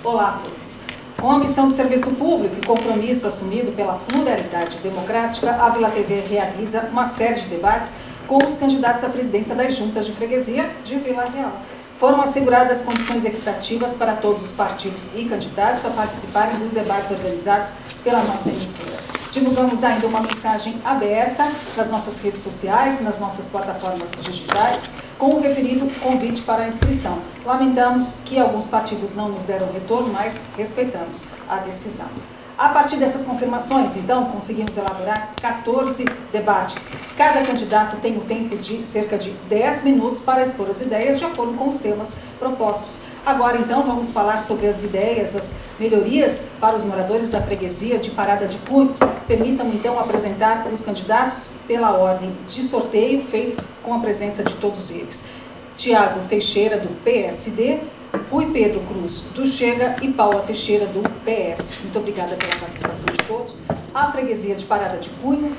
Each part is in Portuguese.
Olá a todos. Com a missão de serviço público e compromisso assumido pela pluralidade democrática, a Vila TV realiza uma série de debates com os candidatos à presidência das juntas de freguesia de Vila Real. Foram asseguradas condições equitativas para todos os partidos e candidatos a participarem dos debates organizados pela nossa emissora. Divulgamos ainda uma mensagem aberta nas nossas redes sociais e nas nossas plataformas digitais, com o referido convite para a inscrição. Lamentamos que alguns partidos não nos deram retorno, mas respeitamos a decisão. A partir dessas confirmações, então, conseguimos elaborar 14 debates. Cada candidato tem o tempo de cerca de 10 minutos para expor as ideias de acordo com os temas propostos. Agora, então, vamos falar sobre as ideias, as melhorias para os moradores da freguesia de Parada de Cunhos. Permitam-me, então, apresentar os candidatos pela ordem de sorteio, feito com a presença de todos eles. Tiago Teixeira, do PSD, Rui Pedro Cruz, do Chega, e Paula Teixeira, do PS. Muito obrigada pela participação de todos. A freguesia de Parada de Cunhos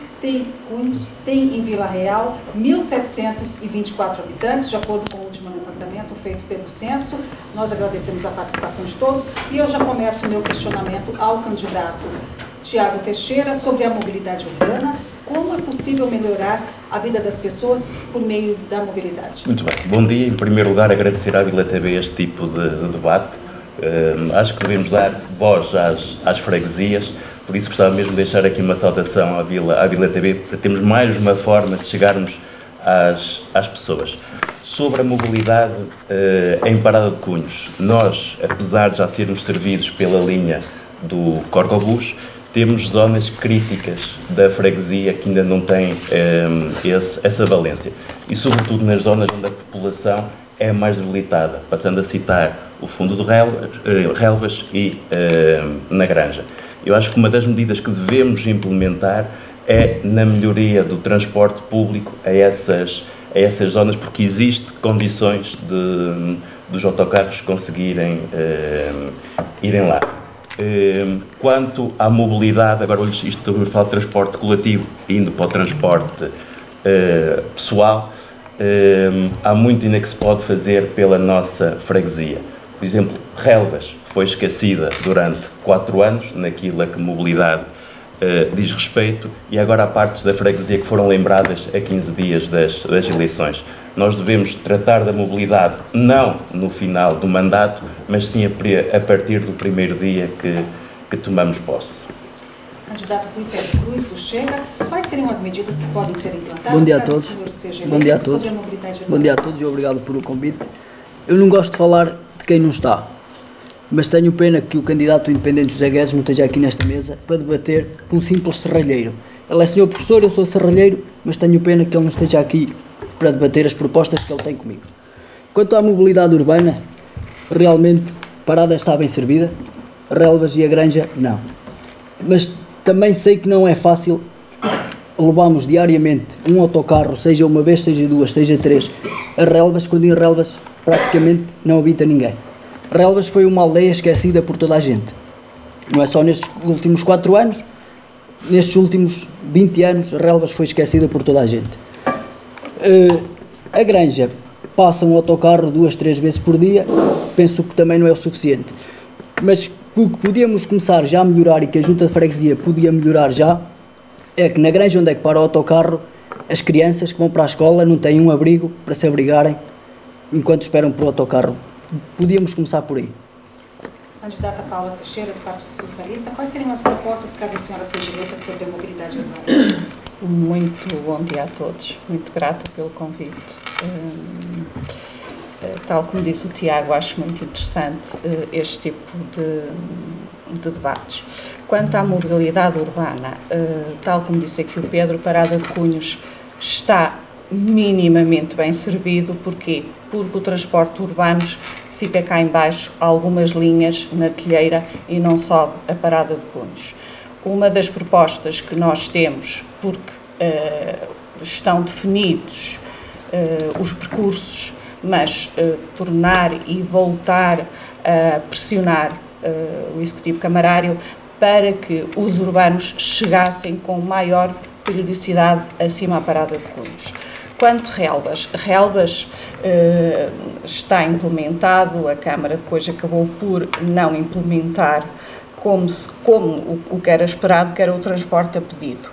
tem em Vila Real 1.724 habitantes, de acordo com o último levantamento feito pelo censo. Nós agradecemos a participação de todos e eu já começo o meu questionamento ao candidato Tiago Teixeira sobre a mobilidade urbana. Como é possível melhorar a vida das pessoas por meio da mobilidade? Muito bem. Bom dia. Em primeiro lugar, agradecer à Vila TV este tipo de debate. Acho que devemos dar voz às freguesias, por isso gostava mesmo de deixar aqui uma saudação à Vila TV, para termos mais uma forma de chegarmos às pessoas. Sobre a mobilidade em Parada de Cunhos, nós, apesar de já sermos servidos pela linha do Corcobus, temos zonas críticas da freguesia que ainda não têm essa valência. E, sobretudo, nas zonas onde a população é mais debilitada, passando a citar o Fundo de Relvas e na Granja. Eu acho que uma das medidas que devemos implementar é na melhoria do transporte público a essas zonas, porque existem condições dos autocarros conseguirem irem lá. Quanto à mobilidade, agora isto eu falo de transporte coletivo, indo para o transporte pessoal, há muito ainda que se pode fazer pela nossa freguesia. Por exemplo, Relvas foi esquecida durante 4 anos, naquilo a que mobilidade diz respeito, e agora há partes da freguesia que foram lembradas a 15 dias das eleições. Nós devemos tratar da mobilidade não no final do mandato, mas sim a partir do primeiro dia que tomamos posse. Candidato Rui Pedro Cruz, do Chega, quais seriam as medidas que podem ser implantadas? Bom dia a todos. Bom dia a todos. Bom dia a todos e obrigado pelo convite. Eu não gosto de falar de quem não está, mas tenho pena que o candidato independente José Guedes não esteja aqui nesta mesa para debater com um simples serralheiro. Ele é senhor professor, eu sou serralheiro, mas tenho pena que ele não esteja aqui para debater as propostas que ele tem comigo. Quanto à mobilidade urbana, realmente Parada está bem servida, Relvas e a Granja não. Mas também sei que não é fácil levarmos diariamente um autocarro, seja uma vez, seja duas, seja 3, a Relvas, quando em Relvas praticamente não habita ninguém. Relvas foi uma aldeia esquecida por toda a gente. Não é só nestes últimos 4 anos, nestes últimos 20 anos, Relvas foi esquecida por toda a gente. A Granja passa um autocarro 2, 3 vezes por dia, penso que também não é o suficiente. Mas o que podíamos começar já a melhorar e que a Junta de Freguesia podia melhorar já, é que na Granja onde é que para o autocarro, as crianças que vão para a escola não têm um abrigo para se abrigarem enquanto esperam por o autocarro. Podíamos começar por aí. Candidata Paula Teixeira, do Partido Socialista, quais seriam as propostas caso a senhora seja eleita sobre a mobilidade urbana? Muito bom dia a todos, muito grata pelo convite. Tal como disse o Tiago, acho muito interessante este tipo de debates. Quanto à mobilidade urbana, tal como disse aqui o Pedro, Parada de Cunhos está minimamente bem servido. Porquê? Porque o transporte urbano fica cá em baixo algumas linhas na Telheira e não sobe a Parada de Cunhos. Uma das propostas que nós temos, porque estão definidos os percursos, mas tornar e voltar a pressionar o Executivo Camarário para que os urbanos chegassem com maior periodicidade acima à Parada de Cunhos. Quanto Relvas, está implementado, a Câmara depois acabou por não implementar como o que era esperado, que era o transporte a pedido,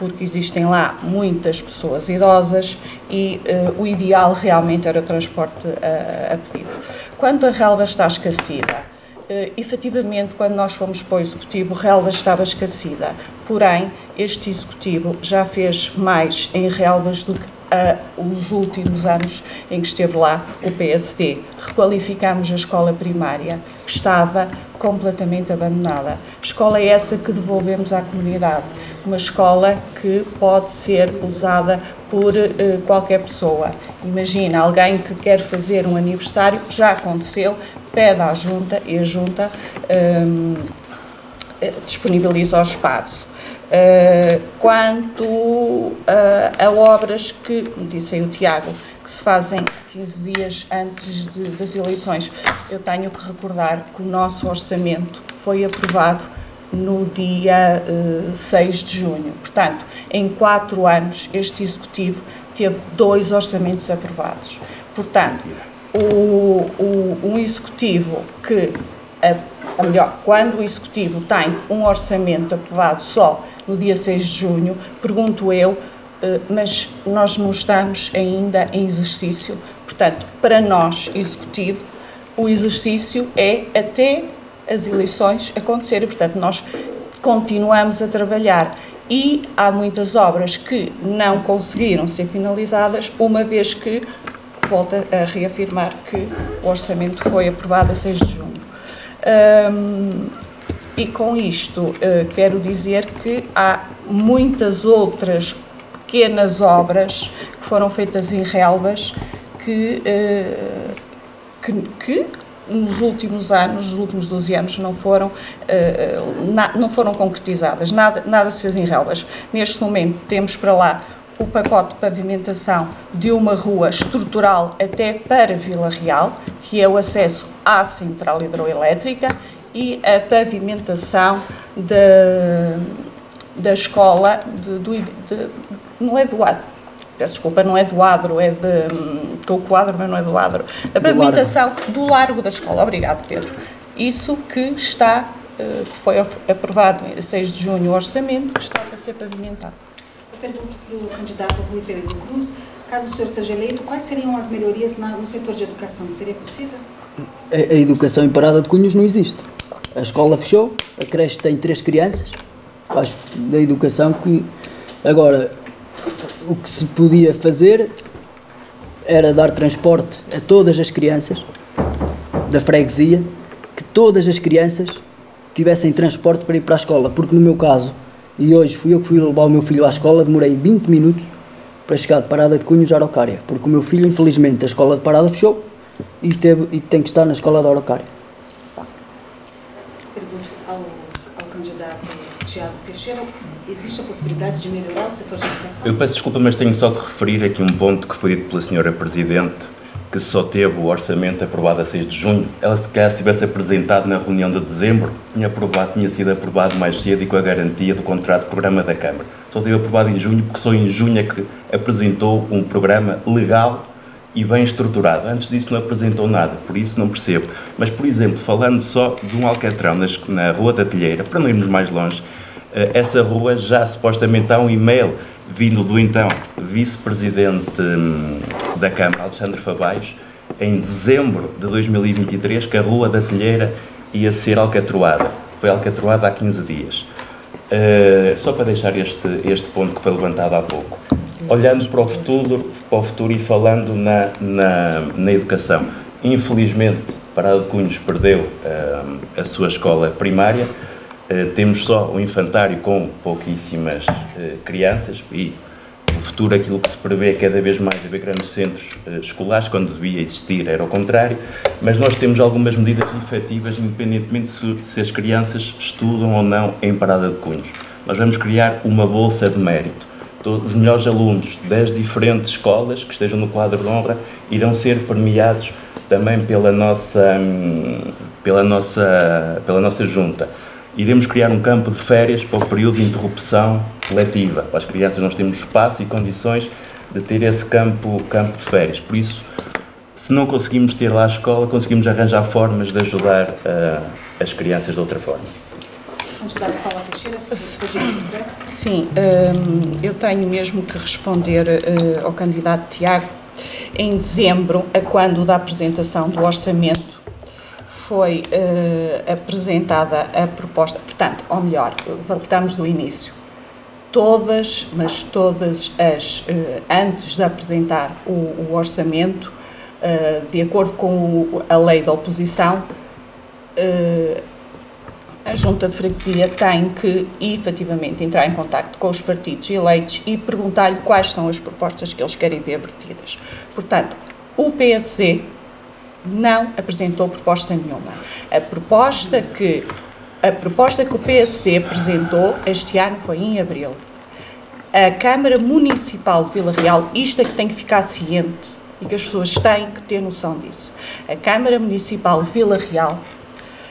porque existem lá muitas pessoas idosas e o ideal realmente era o transporte a pedido. Quanto a Relvas está esquecida, efetivamente, quando nós fomos para o Executivo, Relvas estava esquecida, porém, este Executivo já fez mais em Relvas do que os últimos anos em que esteve lá o PSD. Requalificámos a escola primária, que estava completamente abandonada. Escola essa que devolvemos à comunidade, uma escola que pode ser usada por qualquer pessoa. Imagina, alguém que quer fazer um aniversário, já aconteceu, pede à Junta e a Junta disponibiliza o espaço. Quanto a obras que, disse aí o Tiago, que se fazem 15 dias antes das eleições, eu tenho que recordar que o nosso orçamento foi aprovado no dia 6 de junho. Portanto, em 4 anos, este Executivo teve 2 orçamentos aprovados. Portanto, um Executivo que, ou melhor, quando o Executivo tem um orçamento aprovado só no dia 6 de junho, pergunto eu, mas nós não estamos ainda em exercício. Portanto, para nós, Executivo, o exercício é até as eleições acontecerem. Portanto, nós continuamos a trabalhar e há muitas obras que não conseguiram ser finalizadas, uma vez que, volto a reafirmar que o orçamento foi aprovado a 6 de junho. E com isto quero dizer que há muitas outras pequenas obras que foram feitas em Relvas que nos últimos anos, nos últimos 12 anos, não foram concretizadas. Nada se fez em Relvas. Neste momento temos para lá o pacote de pavimentação de uma rua estrutural até para Vila Real, que é o acesso à central hidroelétrica, e a pavimentação da escola, não é do Adro, peço desculpa, não é do Adro, é com o quadro, mas não é do Adro. A pavimentação do largo da escola. Obrigado, Pedro. Isso que está, que foi aprovado em 6 de junho o orçamento, que está para ser pavimentado. Eu pergunto para o candidato Rui Pereira Cruz, caso o senhor seja eleito, quais seriam as melhorias no setor de educação? Seria possível? A educação em Parada de Cunhos não existe. A escola fechou, a creche tem 3 crianças. Acho da educação que... Agora, o que se podia fazer era dar transporte a todas as crianças da freguesia, que todas as crianças tivessem transporte para ir para a escola, porque no meu caso, e hoje fui eu que fui levar o meu filho à escola, demorei 20 minutos para chegar de Parada de Cunhos à Araucária, porque o meu filho, infelizmente, a escola de Parada fechou e tem que estar na escola da Araucária. Pergunto ao candidato Tiago Teixeira, existe a possibilidade de melhorar o setor de educação? Eu peço desculpa, mas tenho só que referir aqui um ponto que foi dito pela senhora Presidente, que só teve o orçamento aprovado a 6 de junho. Ela, se calhar, se tivesse apresentado na reunião de dezembro, tinha sido aprovado mais cedo e com a garantia do contrato de programa da Câmara. Só teve aprovado em junho, porque só em junho é que apresentou um programa legal e bem estruturado. Antes disso não apresentou nada, por isso não percebo. Mas, por exemplo, falando só de um alcatrão na Rua da Telheira, para não irmos mais longe, essa rua já supostamente há um e-mail vindo do então vice-presidente da Câmara, Alexandre Fabaios, em dezembro de 2023, que a Rua da Telheira ia ser alcatroada. Foi alcatroada há 15 dias. Só para deixar este ponto que foi levantado há pouco. Olhando para o futuro e falando na educação. Infelizmente, Parada de Cunhos perdeu a sua escola primária. Temos só um infantário com pouquíssimas crianças e no futuro aquilo que se prevê é cada vez mais haver grandes centros escolares, quando devia existir era o contrário, mas nós temos algumas medidas efetivas independentemente se as crianças estudam ou não em Parada de Cunhos. Nós vamos criar uma bolsa de mérito. Todos os melhores alunos das diferentes escolas que estejam no quadro de honra irão ser premiados também pela nossa junta. Iremos criar um campo de férias para o período de interrupção letiva. Para as crianças nós temos espaço e condições de ter esse campo de férias. Por isso, se não conseguimos ter lá a escola, conseguimos arranjar formas de ajudar as crianças de outra forma. Candidato Paula Teixeira, sim, eu tenho mesmo que responder ao candidato Tiago. Em dezembro, quando da apresentação do orçamento, foi apresentada a proposta, portanto, ou melhor, voltamos do início. Todas as, antes de apresentar o orçamento, de acordo com a lei da oposição, a Junta de Freguesia tem que, efetivamente, entrar em contacto com os partidos eleitos e perguntar-lhe quais são as propostas que eles querem ver vertidas. Portanto, o PSD não apresentou proposta nenhuma. A proposta que o PSD apresentou este ano foi em abril. A Câmara Municipal de Vila Real, isto é que tem que ficar ciente e que as pessoas têm que ter noção disso. A Câmara Municipal de Vila Real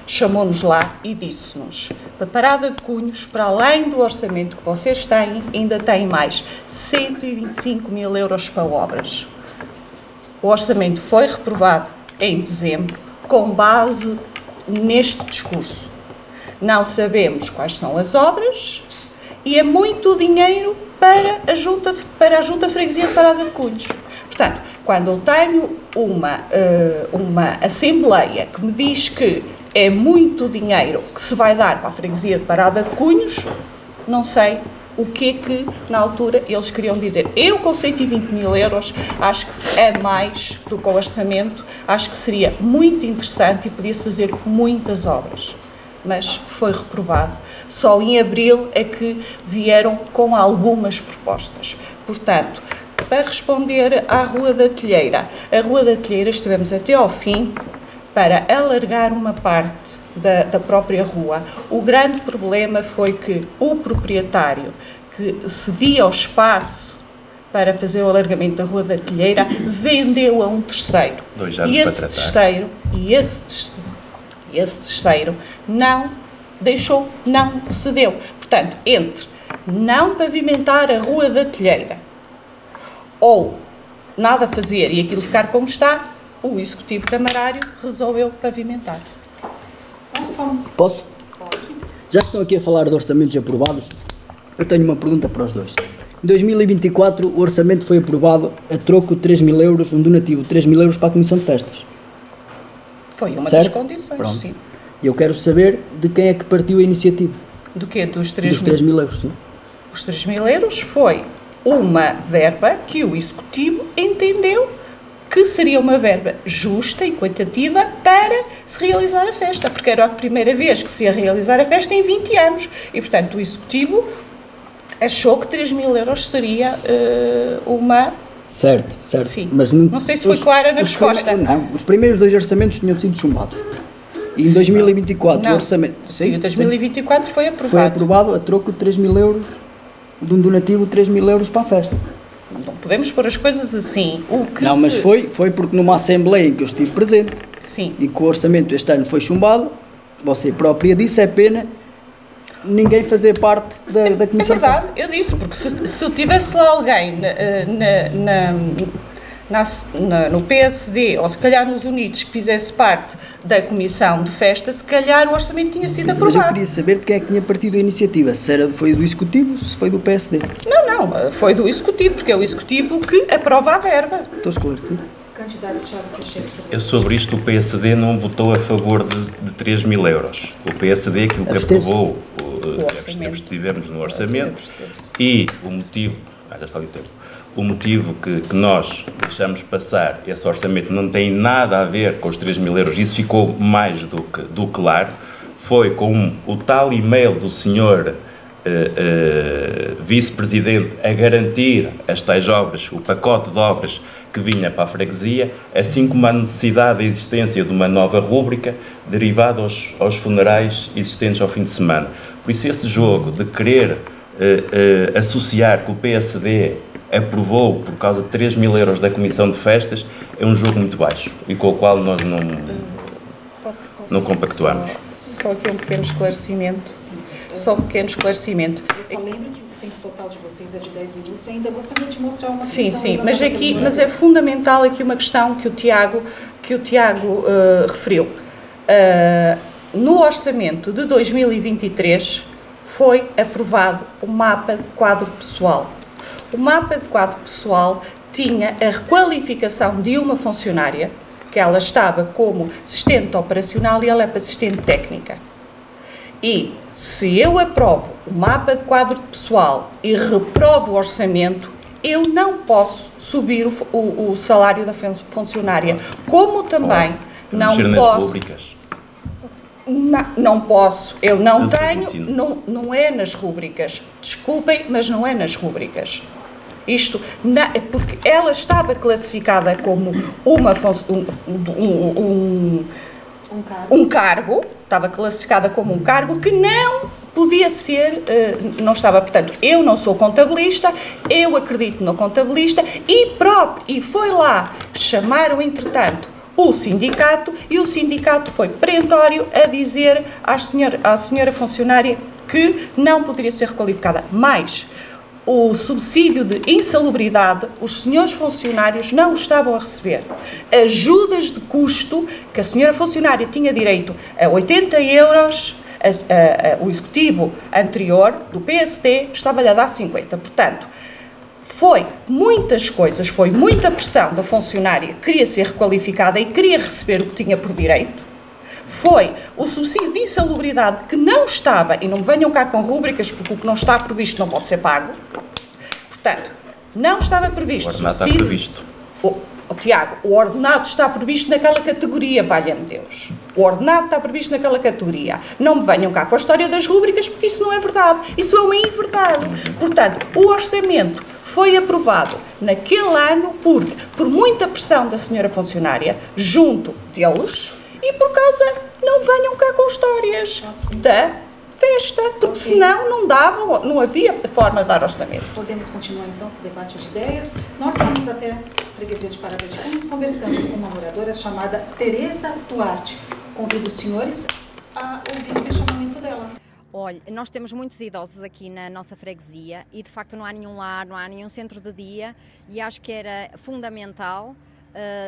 chamou-nos lá e disse-nos: para Parada de Cunhos, para além do orçamento que vocês têm, ainda têm mais 125 mil euros para obras. O orçamento foi reprovado em dezembro, com base neste discurso. Não sabemos quais são as obras e é muito dinheiro para a Junta de Freguesia de Parada de Cunhos. Portanto, quando eu tenho uma Assembleia que me diz que é muito dinheiro que se vai dar para a Freguesia de Parada de Cunhos, não sei o que é que, na altura, eles queriam dizer. Eu, com 120 mil euros, acho que é mais do que o orçamento, acho que seria muito interessante e podia-se fazer muitas obras. Mas foi reprovado. Só em abril é que vieram com algumas propostas. Portanto, para responder à Rua da Telheira, a Rua da Telheira estivemos até ao fim para alargar uma parte da própria rua. O grande problema foi que o proprietário que cedia o espaço para fazer o alargamento da Rua da Telheira vendeu a um terceiro. 2 anos E para esse tratar. esse terceiro não deixou, não cedeu. Portanto, entre não pavimentar a Rua da Telheira ou nada fazer e aquilo ficar como está, o Executivo Camarário resolveu pavimentar. Posso? Já que estão aqui a falar de orçamentos aprovados, eu tenho uma pergunta para os dois. Em 2024, o orçamento foi aprovado a troco de 3 mil euros, um donativo de 3 mil euros para a Comissão de Festas. Foi uma certo? das condições, pronto. Sim. E eu quero saber de quem é que partiu a iniciativa. Do quê? Dos 3 mil euros, sim. Os 3 mil euros foi uma verba que o Executivo entendeu que seria uma verba justa e quantitativa para se realizar a festa, porque era a primeira vez que se ia realizar a festa em 20 anos. E, portanto, o Executivo achou que 3 mil euros seria uma... Certo. Sim. Mas não sei se foi clara na resposta. Não, os primeiros 2 orçamentos tinham sido chumbados. E em 2024 o orçamento... Sim, o 2024 foi aprovado. Foi aprovado a troco de 3 mil euros, de um donativo de 3 mil euros para a festa. Não podemos pôr as coisas assim. Mas foi porque numa Assembleia em que eu estive presente, sim, e que o orçamento este ano foi chumbado, você própria disse, é pena ninguém fazer parte da Comissão. É verdade, eu disse, porque se tivesse lá alguém no PSD, ou se calhar nos Unidos, que fizesse parte da Comissão de Festa, se calhar o orçamento tinha sido aprovado. Mas eu queria saber de quem é que tinha partido a iniciativa, se foi do Executivo, se foi do PSD. Não, foi do Executivo, porque é o Executivo que aprova a verba. Estou esclarecido. Candidato Tiago Teixeira. Sobre isto, o PSD não votou a favor de 3 mil euros. O PSD, aquilo que aprovou, estivemos no orçamento, e o motivo... já está ali o tempo. O motivo que nós deixamos passar esse orçamento não tem nada a ver com os 3 mil euros, isso ficou mais do que claro, foi com o tal e-mail do senhor vice-presidente a garantir as tais obras, o pacote de obras que vinha para a freguesia, assim como a necessidade da existência de uma nova rúbrica derivada aos funerais existentes ao fim de semana. Por isso, esse jogo de querer associar que o PSD aprovou por causa de 3 mil euros da Comissão de Festas é um jogo muito baixo e com o qual nós não compactuamos. Só aqui um pequeno esclarecimento. Só um pequeno esclarecimento. Eu só lembro que tempo total de vocês é de 10 minutos, ainda gostaria de mostrar uma questão. Sim, mas é fundamental aqui uma questão que o Tiago referiu. No orçamento de 2023 foi aprovado o mapa de quadro pessoal. O mapa de quadro pessoal tinha a requalificação de uma funcionária, que ela estava como assistente operacional e ela é assistente técnica. E se eu aprovo o mapa de quadro pessoal e reprovo o orçamento, eu não posso subir o salário da funcionária, como também não posso... Não posso, eu não tenho, não é nas rúbricas, desculpem, mas não é nas rúbricas. Isto, porque ela estava classificada como um cargo, estava classificada como um cargo que não podia ser, não estava, portanto, eu não sou contabilista, eu acredito no contabilista e foi lá, chamaram entretanto o sindicato e o sindicato foi perentório a dizer à senhora funcionária que não poderia ser requalificada. Mais, o subsídio de insalubridade, os senhores funcionários não estavam a receber. Ajudas de custo, que a senhora funcionária tinha direito a 80 euros, o executivo anterior do PSD estava-lhe a dar 50. Portanto, foi muitas coisas, foi muita pressão da funcionária que queria ser requalificada e queria receber o que tinha por direito. Foi o subsídio de insalubridade que não estava, e não me venham cá com rúbricas, porque o que não está previsto não pode ser pago. Portanto, não estava previsto. O ordenado está previsto. Tiago, o ordenado está previsto naquela categoria, valha-me Deus. O ordenado está previsto naquela categoria. Não me venham cá com a história das rúbricas, porque isso não é verdade. Isso é uma inverdade. Portanto, o orçamento foi aprovado naquele ano por muita pressão da senhora funcionária, junto deles, e por causa, não venham cá com histórias da festa, porque senão não havia forma de dar orçamento. Podemos continuar então com o debate de ideias. Nós fomos até a freguesia de Parada de Cunhos, conversamos com uma moradora chamada Tereza Duarte. Convido os senhores a ouvir o questionamento dela. Olha, nós temos muitos idosos aqui na nossa freguesia e de facto não há nenhum lar, não há nenhum centro de dia e acho que era fundamental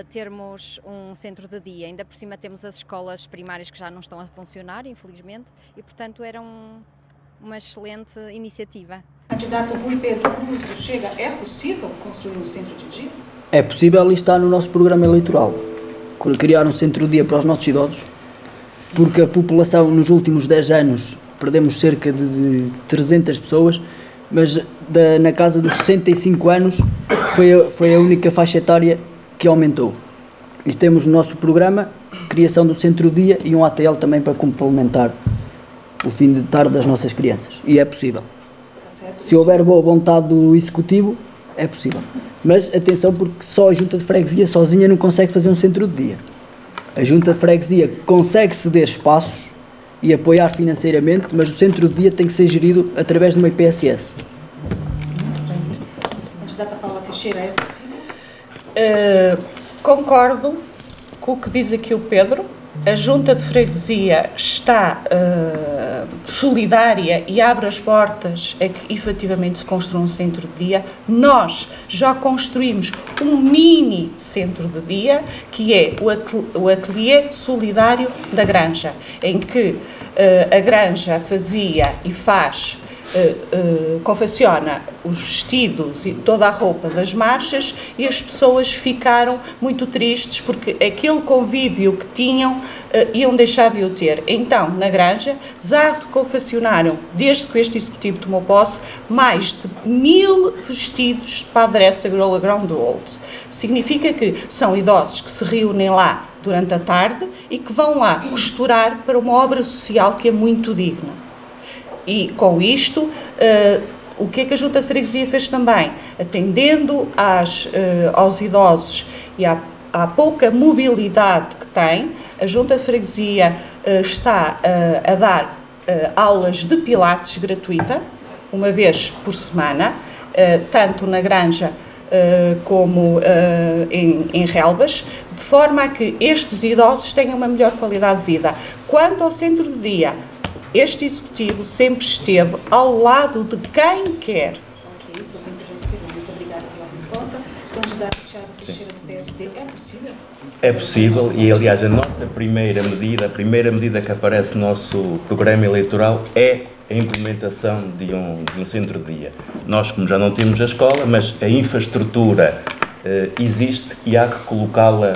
termos um centro de dia. Ainda por cima temos as escolas primárias que já não estão a funcionar, infelizmente, e portanto era uma excelente iniciativa. Candidato Rui Pedro Cruz do Chega, é possível construir um centro de dia? É possível e está no nosso programa eleitoral. Criar um centro de dia para os nossos idosos, porque a população nos últimos 10 anos perdemos cerca de 300 pessoas, mas na casa dos 65 anos foi a única faixa etária que aumentou. E temos no nosso programa criação do centro-dia e um ATL também para complementar o fim de tarde das nossas crianças. E é possível. Se houver boa vontade do Executivo, é possível. Mas atenção, porque só a Junta de Freguesia sozinha não consegue fazer um centro de dia. A Junta de Freguesia consegue ceder espaços e apoiar financeiramente, mas o centro de dia tem que ser gerido através de uma IPSS. Candidata Paula Teixeira, é possível? Concordo com o que diz aqui o Pedro. A Junta de Freguesia está solidária e abre as portas a que efetivamente se construa um centro de dia. Nós já construímos um mini centro de dia, que é o ateliê solidário da Granja, em que a Granja fazia e faz, confecciona os vestidos e toda a roupa das marchas, e as pessoas ficaram muito tristes porque aquele convívio que tinham iam deixar de o ter. Então, na Granja, já se confeccionaram, desde que este Executivo tomou posse, mais de 1000 vestidos para a Adressa Grola Ground. Significa que são idosos que se reúnem lá durante a tarde e que vão lá costurar para uma obra social que é muito digna. E com isto, o que é que a Junta de Freguesia fez também? Atendendo aos idosos e à pouca mobilidade que tem, a Junta de Freguesia está a dar aulas de pilates gratuita, uma vez por semana, tanto na Granja como em Relvas, de forma a que estes idosos tenham uma melhor qualidade de vida. Quanto ao centro de dia, este Executivo sempre esteve ao lado de quem quer. Ok, seu tempo já expirou. Muito obrigada pela resposta. Candidato Thiago Teixeira, do PSD, é possível? É possível e, aliás, a nossa primeira medida que aparece no nosso programa eleitoral é a implementação de um centro de dia. Nós, como já não temos a escola, mas a infraestrutura existe e há que colocá-la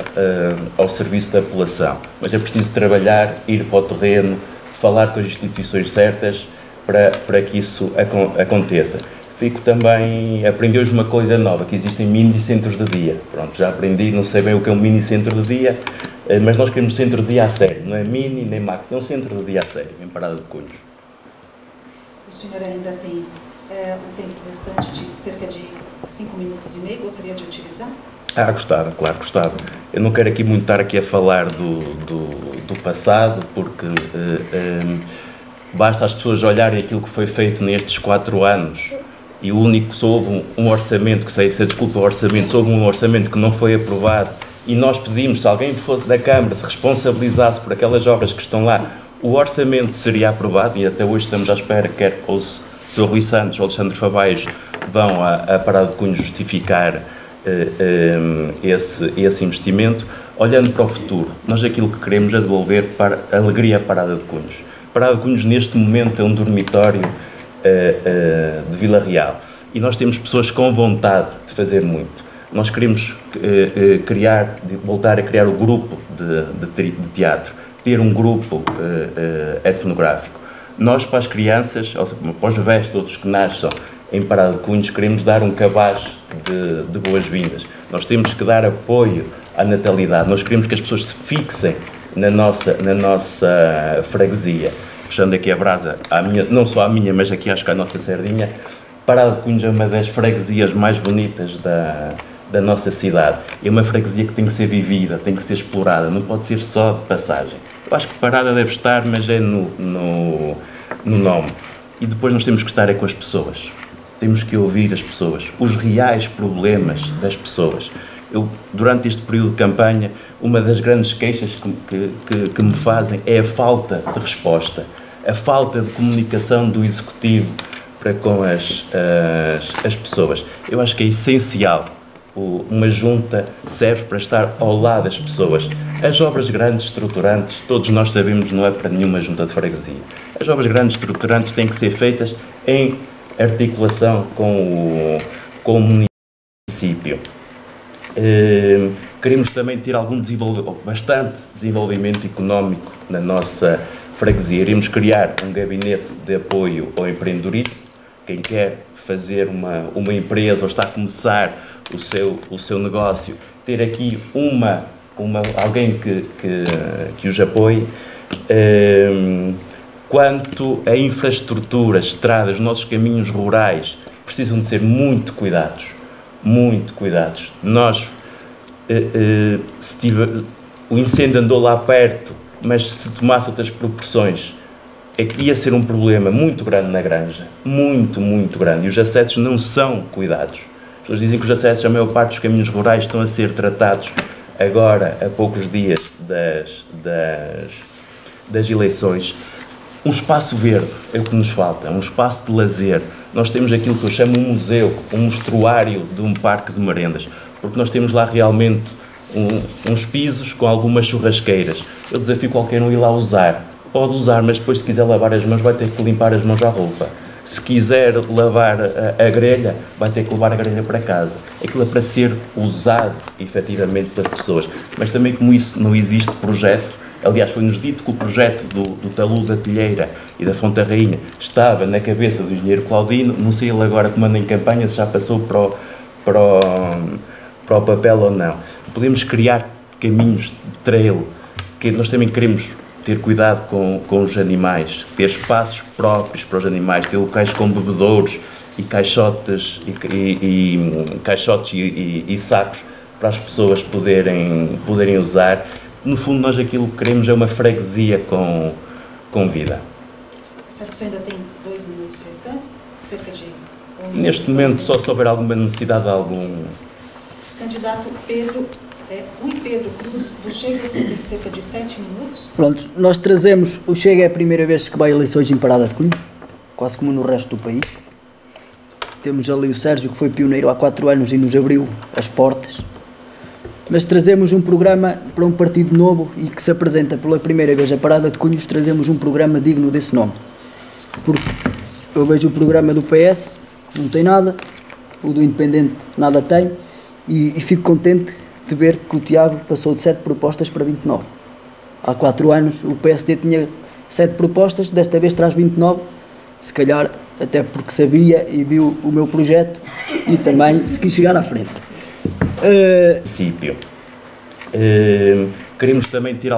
ao serviço da população. Mas é preciso trabalhar, ir para o terreno, falar com as instituições certas para que isso aconteça. Aprendi hoje uma coisa nova, que existem mini-centros de dia. Pronto, já aprendi, não sei bem o que é um mini-centro de dia, mas nós queremos um centro de dia a sério, não é mini nem maxi, é um centro de dia a sério, em Parada de Cunhos. O senhor ainda tem o tempo restante de cerca de 5 minutos e meio, gostaria de utilizar? Gostava, claro, gostava. Eu não quero aqui muito estar aqui a falar do passado, porque basta as pessoas olharem aquilo que foi feito nestes 4 anos e o único que houve um orçamento, que sei, se desculpa o orçamento, houve um orçamento que não foi aprovado e nós pedimos, se alguém for da Câmara se responsabilizasse por aquelas obras que estão lá, o orçamento seria aprovado e até hoje estamos à espera que quer o Sr. Rui Santos ou Alexandre Favaios vão à Parada de Cunhos justificar esse investimento. Olhando para o futuro, nós aquilo que queremos é devolver para a alegria à Parada de Cunhos. Parada de Cunhos neste momento é um dormitório de Vila Real e nós temos pessoas com vontade de fazer muito. Nós queremos voltar a criar o grupo de teatro, ter um grupo etnográfico. Nós, para as crianças, para os bebés todos que nasçam em Parada de Cunhos, queremos dar um cabaz de boas-vindas. Nós temos que dar apoio à natalidade, nós queremos que as pessoas se fixem na nossa freguesia. Puxando aqui a brasa, não só a minha, mas aqui acho que a nossa Sardinha, Parada de Cunhos é uma das freguesias mais bonitas da nossa cidade. É uma freguesia que tem que ser vivida, tem que ser explorada, não pode ser só de passagem. Eu acho que Parada deve estar, mas é no nome. E depois nós temos que estar com as pessoas. Temos que ouvir as pessoas, os reais problemas das pessoas. Durante este período de campanha, uma das grandes queixas que me fazem é a falta de resposta, a falta de comunicação do Executivo para com as pessoas. Eu acho que é essencial. Uma junta serve para estar ao lado das pessoas. As obras grandes estruturantes, todos nós sabemos, não é para nenhuma junta de freguesia. As obras grandes estruturantes têm que ser feitas em articulação com o município. Queremos também ter bastante desenvolvimento económico na nossa freguesia. Iremos criar um gabinete de apoio ao empreendedorismo. Quem quer fazer uma empresa ou está a começar o seu negócio, ter aqui alguém que os apoie. Quanto a infraestrutura, estradas, os nossos caminhos rurais precisam de ser muito cuidados. Muito cuidados. O incêndio andou lá perto, mas se tomasse outras proporções, ia ser um problema muito grande na granja. Muito, muito grande. E os acessos não são cuidados. As pessoas dizem que os acessos, a maior parte dos caminhos rurais estão a ser tratados agora, a poucos dias das eleições. Um espaço verde é o que nos falta, um espaço de lazer. Nós temos aquilo que eu chamo um museu, um mostruário de um parque de merendas, porque nós temos lá realmente uns pisos com algumas churrasqueiras. Eu desafio qualquer um a ir lá usar. Pode usar, mas depois se quiser lavar as mãos vai ter que limpar as mãos à roupa. Se quiser lavar a grelha, vai ter que levar a grelha para casa. Aquilo é para ser usado, efetivamente, pelas pessoas. Mas também como isso não existe projeto, aliás, foi-nos dito que o projeto do talude da Telheira e da Fonte da Rainha estava na cabeça do engenheiro Claudino, não sei ele agora que manda em campanha se já passou para o papel ou não. Podemos criar caminhos de trail, que nós também queremos ter cuidado com os animais, ter espaços próprios para os animais, ter locais com bebedouros e caixotes e sacos para as pessoas poderem usar. No fundo, nós aquilo que queremos é uma freguesia com vida. Certo, o senhor ainda tem 2 minutos restantes? Cerca de Neste momento, só se houver alguma necessidade de algum... Candidato Pedro Rui Pedro Cruz, do Chega, tem cerca de 7 minutos. Pronto, nós trazemos, o Chega é a primeira vez que vai a eleições em Parada de Cunhos, quase como no resto do país. Temos ali o Sérgio, que foi pioneiro há 4 anos e nos abriu as portas. Mas trazemos um programa para um partido novo e que se apresenta pela primeira vez a Parada de Cunhos, trazemos um programa digno desse nome. Porque eu vejo o programa do PS, não tem nada, o do Independente nada tem, e fico contente de ver que o Tiago passou de 7 propostas para 29. Há 4 anos o PSD tinha 7 propostas, desta vez traz 29, se calhar até porque sabia e viu o meu projeto e também se quis chegar à frente. Queremos também ter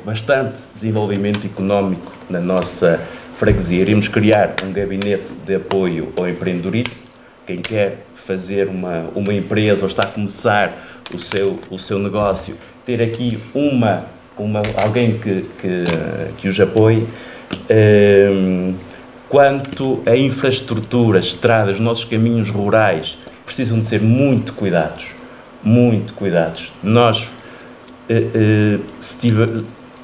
bastante desenvolvimento económico na nossa freguesia. Iremos criar um gabinete de apoio ao empreendedorismo. Quem quer fazer uma empresa ou está a começar o seu negócio, ter aqui alguém que os apoie. Quanto a infraestruturas, estradas, os nossos caminhos rurais precisam de ser muito cuidados. Nós,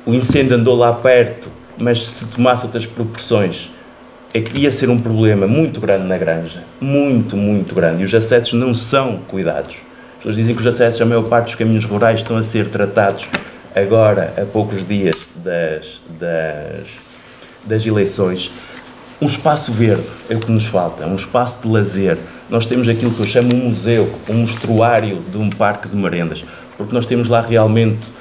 o incêndio andou lá perto, mas se tomasse outras proporções, ia ser um problema muito grande na granja, muito grande, e os acessos não são cuidados. As pessoas dizem que os acessos, a maior parte dos caminhos rurais estão a ser tratados agora, a poucos dias das eleições. Um espaço verde é o que nos falta, um espaço de lazer. Nós temos aquilo que eu chamo um museu, um mostruário de um parque de merendas, porque nós temos lá realmente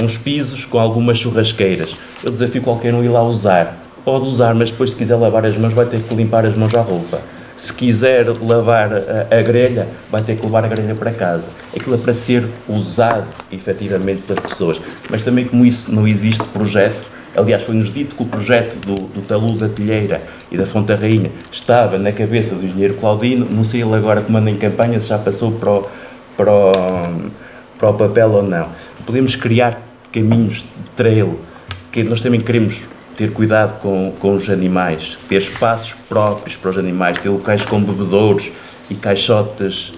uns pisos com algumas churrasqueiras. Eu desafio qualquer um ir lá usar. Pode usar, mas depois se quiser lavar as mãos vai ter que limpar as mãos à roupa. Se quiser lavar a grelha, vai ter que levar a grelha para casa. Aquilo é para ser usado, efetivamente, pelas pessoas. Mas também, como isso não existe projeto, aliás, foi-nos dito que o projeto do talude da Telheira e da Fonte da Rainha estava na cabeça do engenheiro Claudino, não sei ele agora como anda em campanha, se já passou para o papel ou não. Podemos criar caminhos de trail, que nós também queremos ter cuidado com os animais, ter espaços próprios para os animais, ter locais com bebedouros e caixotes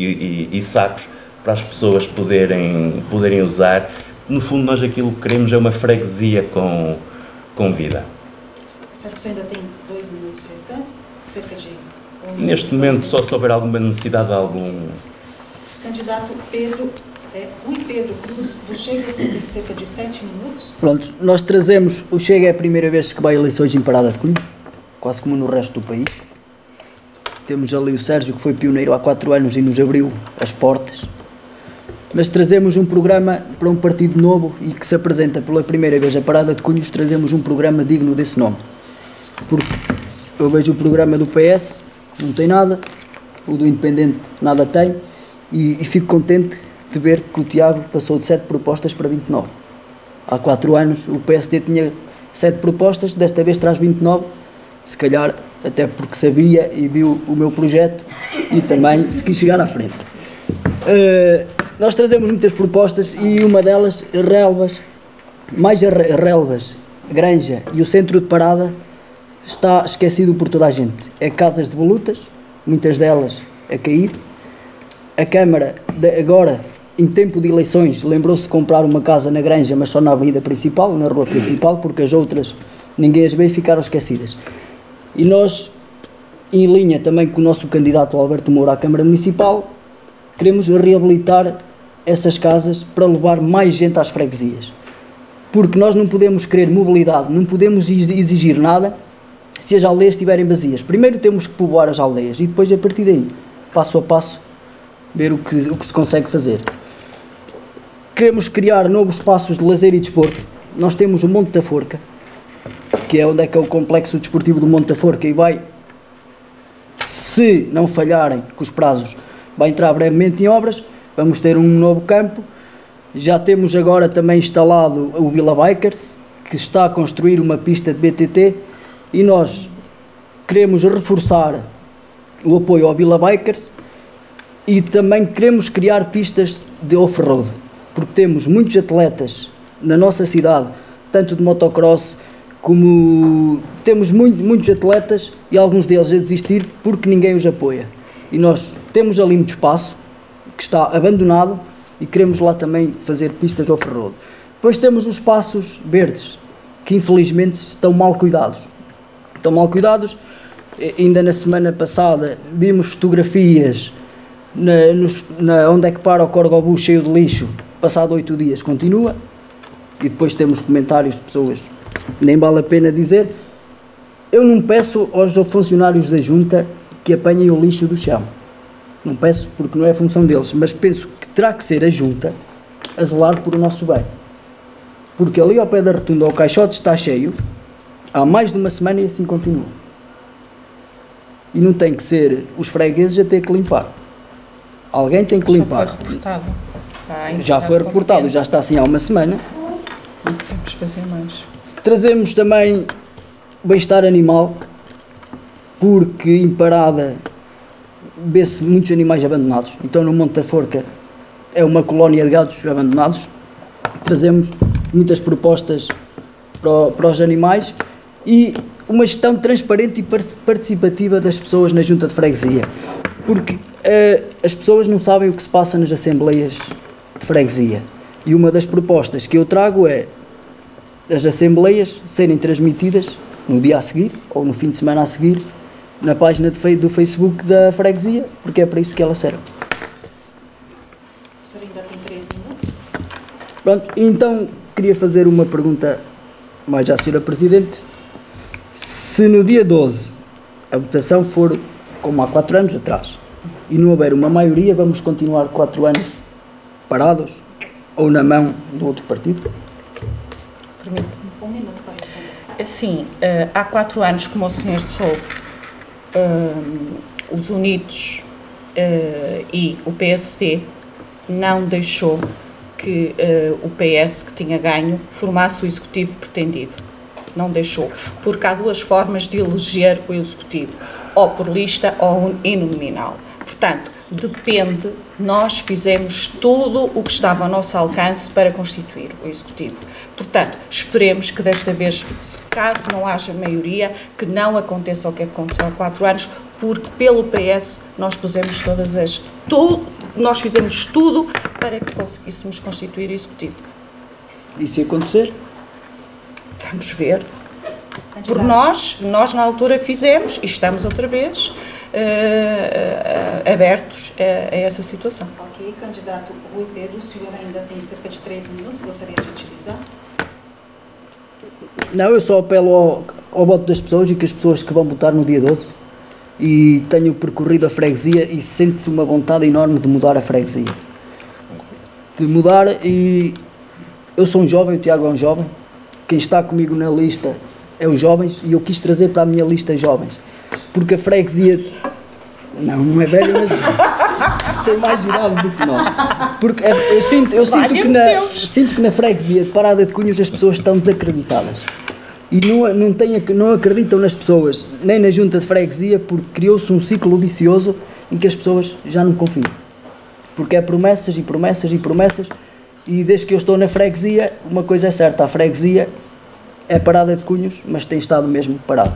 e sacos para as pessoas poderem usar. No fundo, nós aquilo que queremos é uma freguesia com vida. Certo, o senhor ainda tem 2 minutos restantes? Cerca de 1 minuto. Neste momento, só se houver alguma necessidade de algum... Candidato Rui Pedro Cruz, do Chega, tem cerca de 7 minutos. Pronto, nós trazemos, o Chega é a primeira vez que vai a eleições em Parada de Cunhos, quase como no resto do país. Temos ali o Sérgio, que foi pioneiro há 4 anos e nos abriu as portas. Mas trazemos um programa para um partido novo e que se apresenta pela primeira vez a Parada de Cunhos, trazemos um programa digno desse nome. Porque eu vejo o programa do PS, não tem nada, o do Independente nada tem, e fico contente de ver que o Tiago passou de 7 propostas para 29. Há 4 anos o PSD tinha 7 propostas, desta vez traz 29, se calhar até porque sabia e viu o meu projeto e também se quis chegar à frente. Nós trazemos muitas propostas e uma delas, relvas, mais relvas, Granja e o centro de Parada, está esquecido por toda a gente. É casas de volutas, muitas delas a cair. A Câmara, agora, em tempo de eleições, lembrou-se de comprar uma casa na Granja, mas só na avenida principal, na rua principal, porque as outras ninguém as vê e ficaram esquecidas. E nós, em linha também com o nosso candidato Alberto Moura à Câmara Municipal, queremos reabilitar essas casas para levar mais gente às freguesias. Porque nós não podemos querer mobilidade, não podemos exigir nada se as aldeias estiverem vazias. Primeiro temos que povoar as aldeias e depois, a partir daí, passo a passo, ver o que se consegue fazer. Queremos criar novos espaços de lazer e desporto. Nós temos o Monte da Forca, que é onde é o complexo desportivo do Monte da Forca, e vai, se não falharem com os prazos, vai entrar brevemente em obras. Vamos ter um novo campo. Já temos agora também instalado o Vila Bikers, que está a construir uma pista de BTT, e nós queremos reforçar o apoio ao Vila Bikers e também queremos criar pistas de off-road, porque temos muitos atletas na nossa cidade, tanto de motocross como temos muitos atletas e alguns deles a desistir porque ninguém os apoia. E nós temos ali muito espaço, que está abandonado e queremos lá também fazer pistas ao ferrodo. Depois temos os espaços verdes, que infelizmente estão mal cuidados. Estão mal cuidados. Ainda na semana passada vimos fotografias onde é que para o Corgobus cheio de lixo, passado 8 dias continua, e depois temos comentários de pessoas, nem vale a pena dizer. Eu não peço aos funcionários da Junta que apanhem o lixo do chão, não peço porque não é função deles, mas penso que terá que ser a Junta a zelar por o nosso bem, porque ali ao pé da rotunda o caixote está cheio há mais de uma semana e assim continua, e não tem que ser os fregueses a ter que limpar, alguém tem que limpar. Já foi reportado. Já foi reportado, já está assim há uma semana. Temos que fazer mais. Trazemos também bem-estar animal, porque em Parada vê-se muitos animais abandonados. Então no Monte da Forca é uma colónia de gatos abandonados. Trazemos muitas propostas para os animais e uma gestão transparente e participativa das pessoas na Junta de Freguesia, porque as pessoas não sabem o que se passa nas assembleias de freguesia, e uma das propostas que eu trago é as assembleias serem transmitidas no dia a seguir ou no fim de semana a seguir na página do Facebook da freguesia, porque é para isso que ela serve. O senhor ainda tem 3 minutos. Pronto, então queria fazer uma pergunta mais à senhora Presidente. Se no dia 12 a votação for como há 4 anos atrás e não houver uma maioria, vamos continuar 4 anos parados ou na mão do outro partido? Permite-me. 1 minuto para responder. Assim, há 4 anos, como o senhor soube, os Unidos e o PSD não deixou que o PS, que tinha ganho, formasse o executivo pretendido. Não deixou, porque há 2 formas de eleger o executivo, ou por lista ou uninominal. Portanto, depende, nós fizemos tudo o que estava ao nosso alcance para constituir o executivo. Portanto, esperemos que desta vez, caso não haja maioria, que não aconteça o que aconteceu há 4 anos, porque pelo PS nós nós fizemos tudo para que conseguíssemos constituir o executivo. E se acontecer? Vamos ver. Por nós na altura fizemos e estamos outra vez abertos a essa situação. Ok, candidato Rui Pedro, o senhor ainda tem cerca de 3 minutos, gostaria de utilizar? Não, eu só apelo ao voto das pessoas e que as pessoas que vão votar no dia 12, e tenho percorrido a freguesia e sente-se uma vontade enorme de mudar a freguesia. De mudar, e eu sou um jovem, o Tiago é um jovem, quem está comigo na lista é os jovens e eu quis trazer para a minha lista jovens, porque a freguesia, não é velho, mas tem mais idade do que nós, porque eu sinto que na freguesia de Parada de Cunhos as pessoas estão desacreditadas e não acreditam nas pessoas, nem na junta de freguesia, porque criou-se um ciclo vicioso em que as pessoas já não confiam, porque é promessas e promessas e promessas, e desde que eu estou na freguesia, uma coisa é certa, a freguesia é Parada de Cunhos, mas tem estado mesmo parado.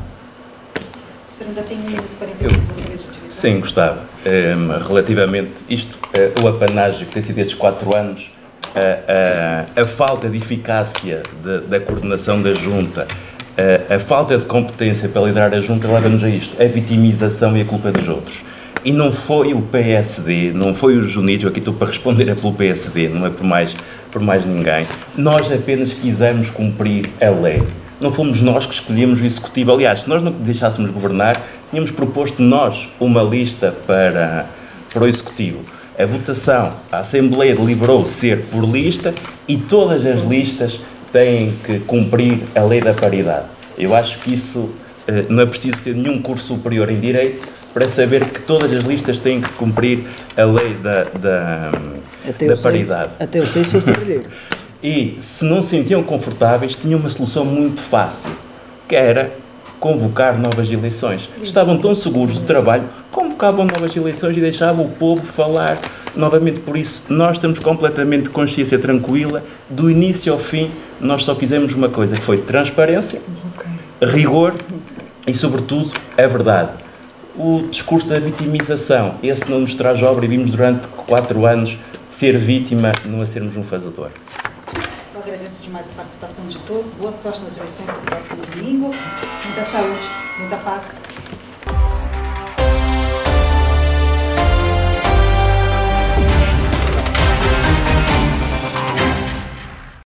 O senhor ainda tem 1 minuto e 45, gostaria de utilizar? Sim, gostava. Relativamente isto, o apanágio que tem sido estes 4 anos, a falta de eficácia da coordenação da Junta, a falta de competência para liderar a Junta leva-nos a isto, a vitimização e a culpa dos outros. E não foi o PSD, não foi os Unidos, eu aqui estou para responder pelo PSD, não é por mais ninguém. Nós apenas quisemos cumprir a lei. Não fomos nós que escolhemos o Executivo. Aliás, se nós não deixássemos governar, tínhamos proposto nós uma lista para o Executivo. A votação, a Assembleia deliberou ser por lista e todas as listas têm que cumprir a lei da paridade. Eu acho que isso não é preciso ter nenhum curso superior em Direito para saber que todas as listas têm que cumprir a lei da paridade. Até eu sei, sou serralheiro. E se não se sentiam confortáveis, tinham uma solução muito fácil, que era convocar novas eleições. Estavam tão seguros do trabalho, convocavam novas eleições e deixavam o povo falar novamente. Por isso, nós temos completamente de consciência tranquila, do início ao fim, nós só fizemos uma coisa, que foi transparência, rigor e, sobretudo, a verdade. o discurso da vitimização, esse não nos traz obra e vimos durante 4 anos ser vítima, não a sermos um fazedor. Eu agradeço demais a participação de todos, boa sorte nas eleições do próximo domingo, muita saúde, muita paz.